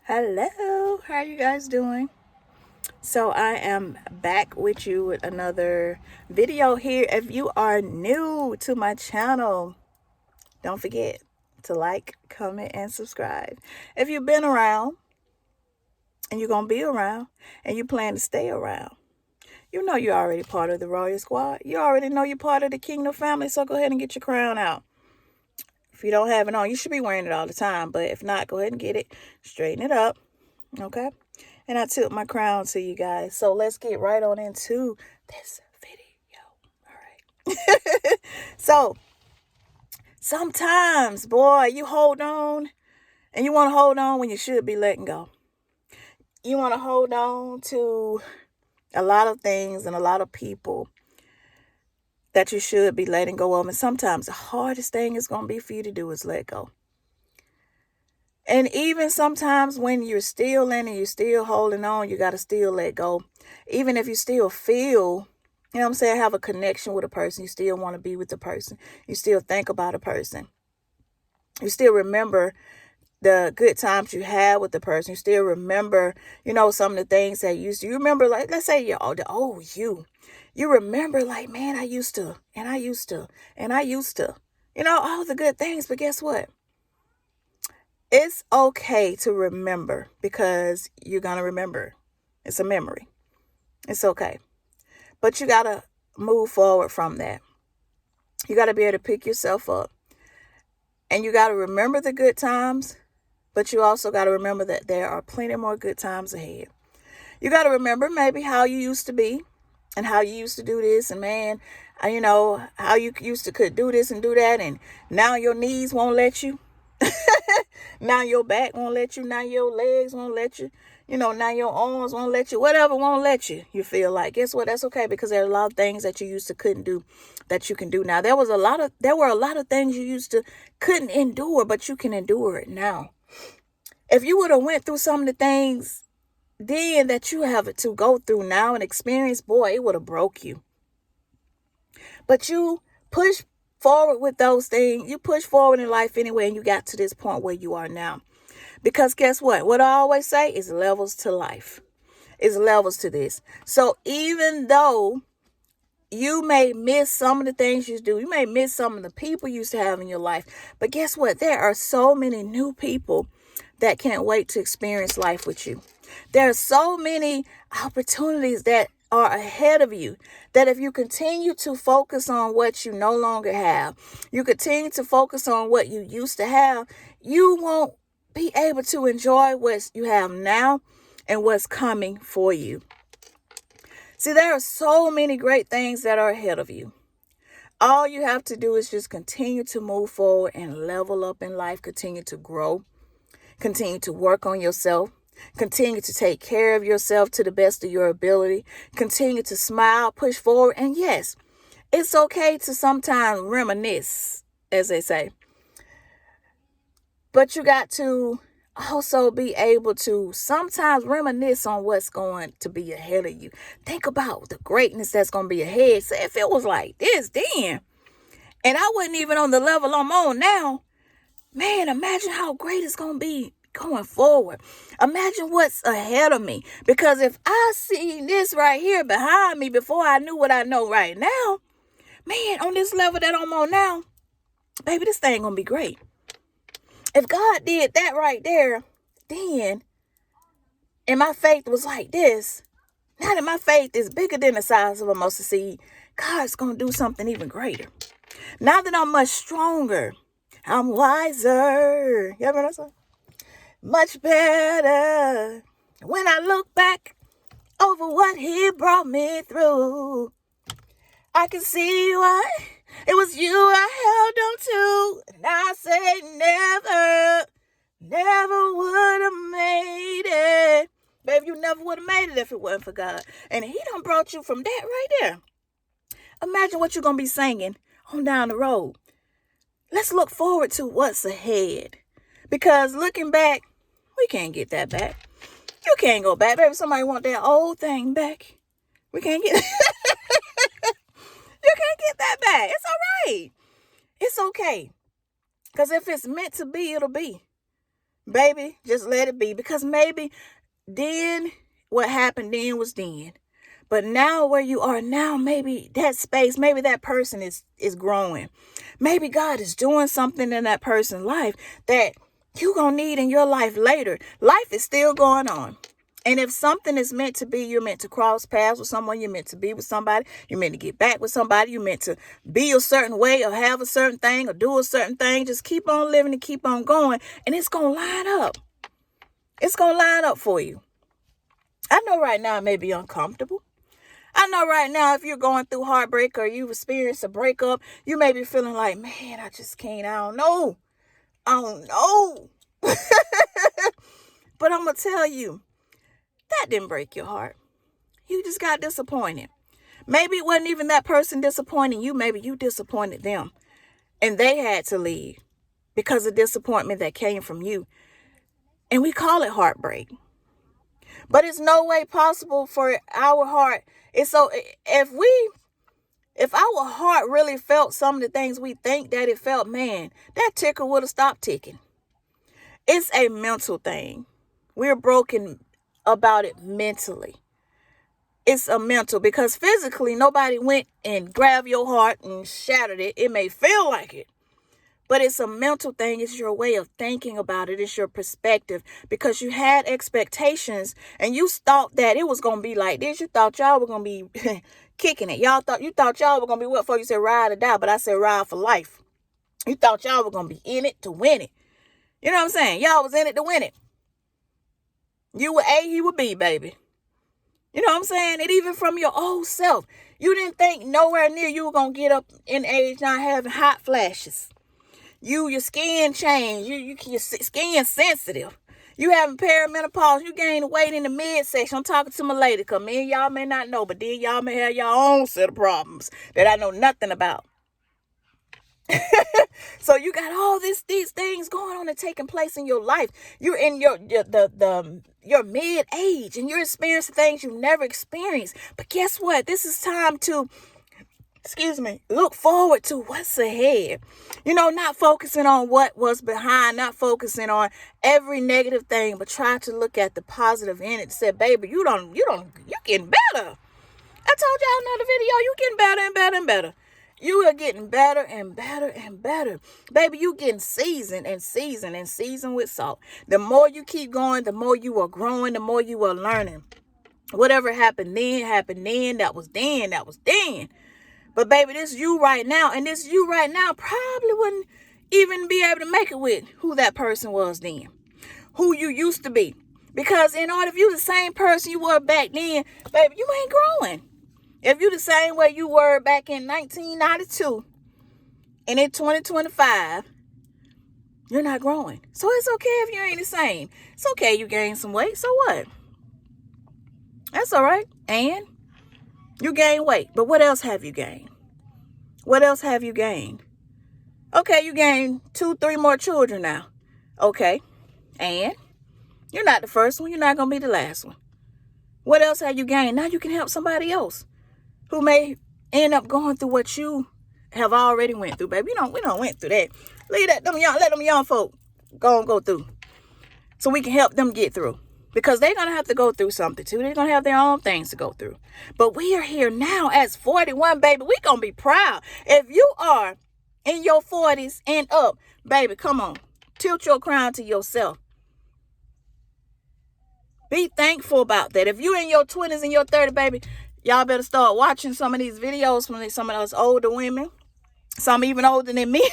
Hello, how are you guys doing? So I am back with you with another video here. If you are new to my channel, don't forget to like, comment, and subscribe. If you've been around and you're going to be around and you plan to stay around, you know you're already part of the Royal Squad. You already know you're part of the Kingdom family, so go ahead and get your crown out. If you don't have it on, you should be wearing it all the time, but if not, go ahead and get it, straighten it up, okay? And I tilt my crown to you guys. So let's get right on into this video. All right. So sometimes, boy, you hold on and you want to hold on when you should be letting go. You want to hold on to a lot of things and a lot of people that you should be letting go of. And sometimes the hardest thing is going to be for you to do is let go. And even sometimes when you're still in and you're still holding on, you got to still let go. Even if you still feel, you know what I'm saying, have a connection with a person, you still want to be with the person. You still think about a person. You still remember the good times you had with the person. You still remember, some of the things that you used to. You remember, like, let's say you're the old you. You remember, like, man, I used to, and I used to, and I used to. All the good things. But guess what? It's okay to remember because you're going to remember. It's a memory. It's okay. But you got to move forward from that. You got to be able to pick yourself up. And you got to remember the good times, but you also got to remember that there are plenty more good times ahead. You got to remember maybe how you used to be and how you used to do this. And man, how you used to could do this and do that. And now your knees won't let you. Now your back won't let you. Now your legs won't let you. Now your arms won't let you. Whatever won't let you. You feel like. Guess what? That's okay because there are a lot of things that you used to couldn't do that you can do now. There were a lot of things you used to couldn't endure, but you can endure it now. If you would have went through some of the things then that you have to go through now and experience, boy, it would have broke you. But you push forward with those things. You push forward in life anyway, and you got to this point where you are now. Because guess what? What I always say is levels to life. It's levels to this. So even though you may miss some of the things you do, you may miss some of the people you used to have in your life, but guess what? There are so many new people that can't wait to experience life with you. There are so many opportunities that are ahead of you that if you continue to focus on what you no longer have, you continue to focus on what you used to have, you won't be able to enjoy what you have now and what's coming for you. See, there are so many great things that are ahead of you. All you have to do is just continue to move forward and level up in life, continue to grow, continue to work on yourself, continue to take care of yourself to the best of your ability, continue to smile, push forward. And yes, it's okay to sometimes reminisce, as they say. But you got to also be able to sometimes reminisce on what's going to be ahead of you. Think about the greatness that's going to be ahead. Say if it was like this then, and I wasn't even on the level I'm on now, man, imagine how great it's going to be going forward. Imagine what's ahead of me. Because if I see this right here behind me before I knew what I know right now, man, on this level that I'm on now, baby, this thing going to be great. If God did that right there, then, and my faith was like this, now that my faith is bigger than the size of a mustard seed, God's going to do something even greater. Now that I'm much stronger, I'm wiser. You ever heard that song? Much better. When I look back over what he brought me through, I can see why it was you I held on to. And I say never would have made it. Baby, you never would have made it if it wasn't for God. And he done brought you from that right there. Imagine what you're going to be singing on down the road. Let's look forward to what's ahead. Because looking back, we can't get that back. You can't go back. Baby, somebody want that old thing back. We can't get You can't get that back. It's all right. It's okay. Because if it's meant to be, it'll be. Baby, just let it be. Because maybe then what happened then was then. But now where you are now, maybe that space, maybe that person is growing. Maybe God is doing something in that person's life that you're going to need in your life later. Life is still going on. And if something is meant to be, you're meant to cross paths with someone, you're meant to be with somebody, you're meant to get back with somebody, you're meant to be a certain way or have a certain thing or do a certain thing. Just keep on living and keep on going. And it's going to line up. It's going to line up for you. I know right now it may be uncomfortable. I know right now if you're going through heartbreak or you've experienced a breakup, you may be feeling like, man, I just can't. I don't know. But I'm going to tell you, that didn't break your heart. You just got disappointed. Maybe it wasn't even that person disappointing you. Maybe you disappointed them. And they had to leave because of disappointment that came from you. And we call it heartbreak. But it's no way possible for our heart. It's so if our heart really felt some of the things we think that it felt, man, that ticker would have stopped ticking. It's a mental thing. We're broken about it mentally. It's a mental, because physically nobody went and grabbed your heart and shattered it. It may feel like it. But it's a mental thing. It's your way of thinking about it. It's your perspective, because you had expectations and you thought that it was going to be like this. You thought y'all were going to be kicking it. You thought y'all were going to be what for? You said ride or die, but I said ride for life. You thought y'all were going to be in it to win it. You know what I'm saying? Y'all was in it to win it. You were A, he would B, baby. You know what I'm saying? And even from your old self, you didn't think nowhere near you were going to get up in age not having hot flashes. Your skin changed. Your skin sensitive. You having perimenopause. You gain weight in the midsection. I'm talking to my lady, because me and y'all may not know, but then y'all may have your own set of problems that I know nothing about. So you got all these things going on and taking place in your life. You're in your mid age and you're experiencing things you've never experienced. But guess what? This is time to look forward to what's ahead. Not focusing on what was behind, not focusing on every negative thing, but try to look at the positive in it. Say, baby, you getting better. I told y'all in another video, you getting better and better and better. You are getting better and better and better. Baby, you getting seasoned and seasoned and seasoned with salt. The more you keep going, the more you are growing, the more you are learning. Whatever happened then, that was then. But baby, this you right now, and this you right now probably wouldn't even be able to make it with who that person was then, who you used to be. Because in order, if you the same person you were back then, baby, you ain't growing. If you the same way you were back in 1992 and in 2025, you're not growing. So it's okay if you ain't the same. It's okay you gain some weight. So what? That's all right. And you gain weight. But what else have you gained? What else have you gained? Okay, you gained 2-3 more children now. Okay. And you're not the first one. You're not going to be the last one. What else have you gained? Now you can help somebody else who may end up going through what you have already went through, baby. We don't went through that. Let them young folk go through, so we can help them get through, because they're going to have to go through something too. They're going to have their own things to go through. But we are here now as 41, baby. We're going to be proud. If you are in your 40s and up, baby, come on. Tilt your crown to yourself. Be thankful about that. If you're in your 20s and your 30s, baby, y'all better start watching some of these videos from some of those older women. Some even older than me.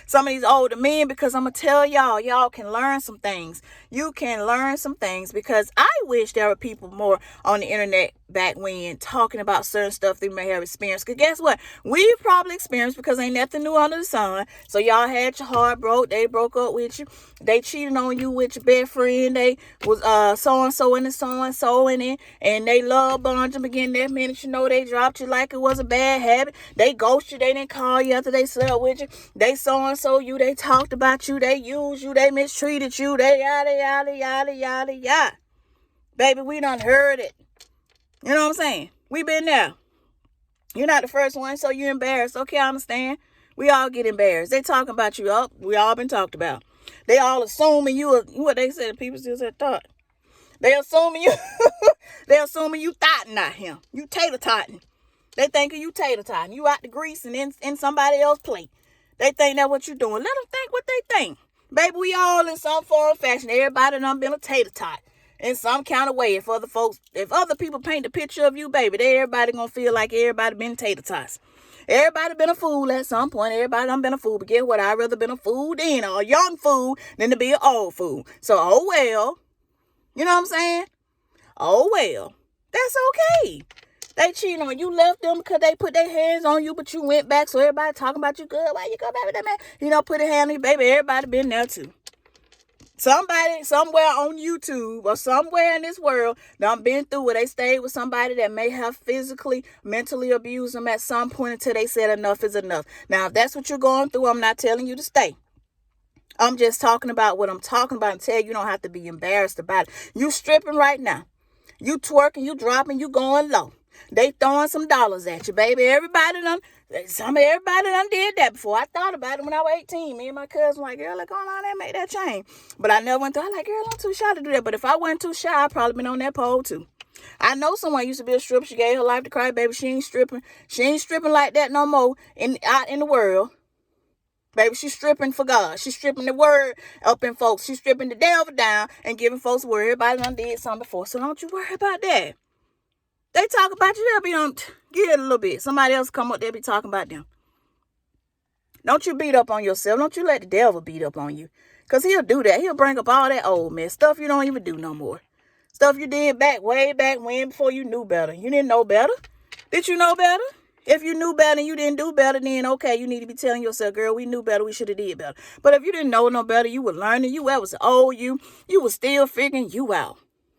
Some of these older men, because I'm going to tell y'all can learn some things. You can learn some things, because I wish there were people more on the internet back when talking about certain stuff they may have experienced. Because guess what? We've probably experienced, because ain't nothing new under the sun. So y'all had your heart broke. They broke up with you. They cheated on you with your best friend. They was so-and-so and so-and-so in it. And they love bombed them again that minute. They dropped you like it was a bad habit. They ghosted you. They didn't call you after they slept with you. They so-and-so you. They talked about you. They used you. They mistreated you. They yada, yada, yada, yada, yada. Baby, we done heard it. You know what I'm saying? We been there. You're not the first one, so you're embarrassed. Okay, I understand. We all get embarrassed. They talking about you. Oh, we all been talked about. They all assuming what they said, people still said thought. They assuming you, they assuming you thotting out here. You tater totting. They thinking you tater totting. You out the grease and in somebody else's plate. They think that's what you doing. Let them think what they think. Baby, we all in some form or fashion. Everybody done been a tater tot in some kind of way. If other people paint a picture of you, baby, everybody gonna feel like everybody been tater tots. Everybody been a fool at some point. Everybody done been a fool. But guess what? I'd rather been a fool then, or a young fool, than to be an old fool. So, oh well. You know what I'm saying? Oh well. That's okay. They cheating on you, left them because they put their hands on you, but you went back, so everybody talking about you good. Why you go back with that man? You know, put a hand on you, baby. Everybody been there too. Somebody somewhere on YouTube or somewhere in this world done been through where they stayed with somebody that may have physically, mentally abused them at some point until they said enough is enough. Now, if that's what you're going through, I'm not telling you to stay. I'm just talking about what I'm talking about and tell you don't have to be embarrassed about it. You stripping right now. You twerking, you dropping, you going low. They throwing some dollars at you, baby. Everybody done did that before. I thought about it when I was 18. Me and my cousin like, girl, let's go on there and make that change. But I never went through. I like, girl, I'm too shy to do that. But if I wasn't too shy, I'd probably been on that pole too. I know someone used to be a stripper. She gave her life to Christ, baby. She ain't stripping. She ain't stripping like that no more out in the world. Baby, she's stripping for God. She's stripping the word up in folks. She's stripping the devil down and giving folks word. Everybody done did something before. So don't you worry about that. They talk about you, they'll be on, get it a little bit. Somebody else come up, they'll be talking about them. Don't you beat up on yourself. Don't you let the devil beat up on you. Because he'll do that. He'll bring up all that old mess. Stuff you don't even do no more. Stuff you did way back when before you knew better. You didn't know better. Did you know better? If you knew better and you didn't do better, then okay, you need to be telling yourself, girl, we knew better, we should have did better. But if you didn't know no better, you were learning, that was old you were still figuring you out.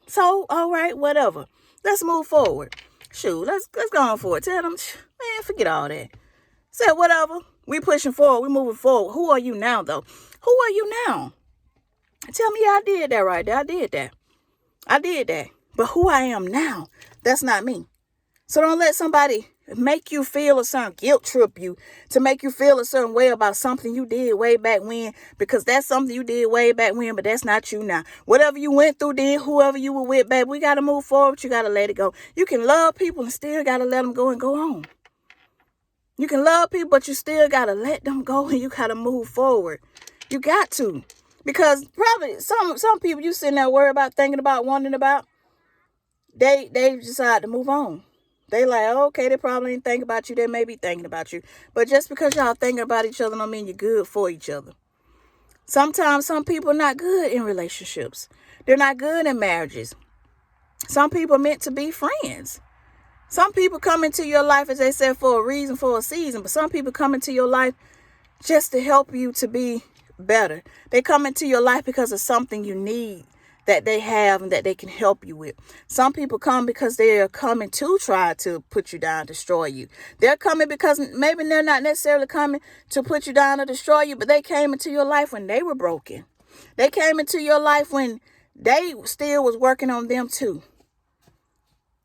So, all right, whatever. Let's move forward. Shoot, let's go on forward. Tell them, man, forget all that. Say whatever. We pushing forward. We moving forward. Who are you now, though? Who are you now? Tell me I did that right there. I did that. But who I am now, that's not me. So don't let somebody make you feel a certain guilt trip you to make you feel a certain way about something you did way back when, because that's something you did way back when, but that's not you now. Whatever you went through then, whoever you were with, baby, we got to move forward. You got to let it go. You can love people and still got to let them go and go on. You can love people, but you still got to let them go and you got to move forward. You got to. Because probably some people you sitting there worried about, thinking about, wondering about, they decide to move on. They like, okay, they probably ain't thinking about you. They may be thinking about you. But just because y'all thinking about each other don't mean you're good for each other. Sometimes some people are not good in relationships. They're not good in marriages. Some people are meant to be friends. Some people come into your life, as they said, for a reason, for a season. But some people come into your life just to help you to be better. They come into your life because of something you need that they have and that they can help you with. Some people come because they're coming to try to put you down, destroy you. They're coming because maybe they're not necessarily coming to put you down or destroy you, but they came into your life when they were broken. They came into your life when they still was working on them too.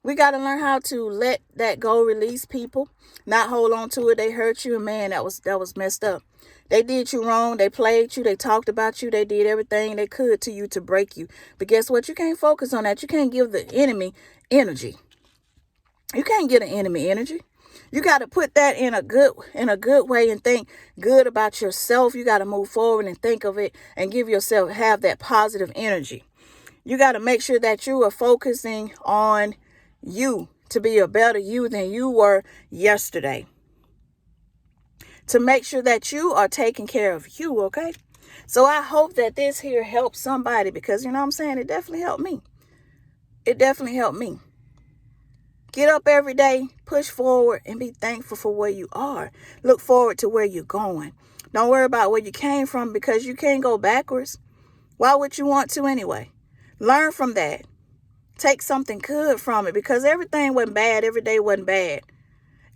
We got to learn how to let that go, release people, not hold on to it. They hurt you, and man, that was messed up. They did you wrong. They played you. They talked about you. They did everything they could to you to break you. But guess what? You can't focus on that. You can't give the enemy energy. You can't get an enemy energy. You got to put that in a good way and think good about yourself. You got to move forward and think of it and have that positive energy. You got to make sure that you are focusing on you to be a better you than you were yesterday. To make sure that you are taking care of you, okay? So I hope that this here helps somebody, because you know what I'm saying? It definitely helped me. Get up every day, push forward, and be thankful for where you are. Look forward to where you're going. Don't worry about where you came from, because you can't go backwards. Why would you want to anyway? Learn from that. Take something good from it, because everything wasn't bad. Every day wasn't bad.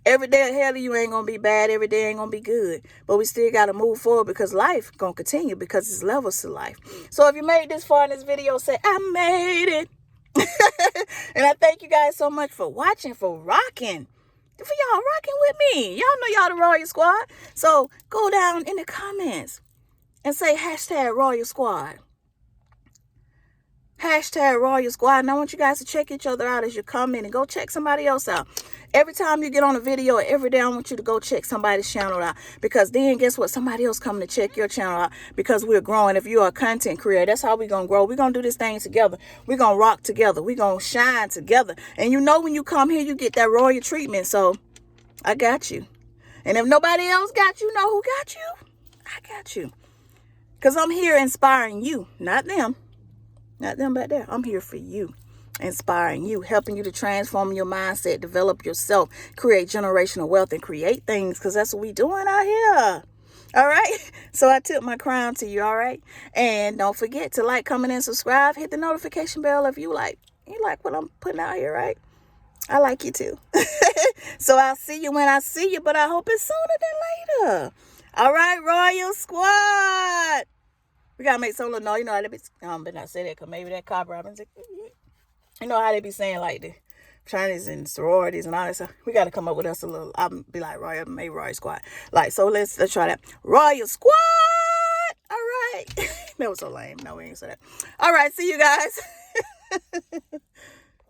Every day ahead of you ain't going to be bad. Every day ain't going to be good. But we still got to move forward, because life going to continue, because it's levels to life. So if you made this far in this video, say, I made it. And I thank you guys so much for watching, for rocking. For y'all rocking with me. Y'all know y'all the Royal Squad. So go down in the comments and say hashtag Royal Squad. Hashtag Royal Squad. And I want you guys to check each other out as you come in, and go check somebody else out. Every time you get on a video, every day I want you to go check somebody's channel out, because then guess what? Somebody else coming to check your channel out, because we're growing. If you're a content creator, that's how we're going to grow. We're going to do this thing together. We're going to rock together. We're going to shine together. And you know, when you come here, you get that royal treatment. So I got you. And if nobody else got you, know who got you? I got you. Because I'm here inspiring you, not them. Not them back there. I'm here for you, inspiring you, helping you to transform your mindset, develop yourself, create generational wealth, and create things, because that's what we doing out here. All right. So I tip my crown to you. All right. And don't forget to like, comment, and subscribe. Hit the notification bell if you like what I'm putting out here. Right. I like you too. So I'll see you when I see you, but I hope it's sooner than later. All right, Royal Squad. We gotta make some little noise. You know how they be, but not say that, because maybe that copyright. You know how they be saying like the Chinese and sororities and all that stuff. We gotta come up with us a little. I'll be like Royal Squad. Like, so let's try that. Royal Squad. All right. That was so lame. No, we ain't say that. All right, see you guys.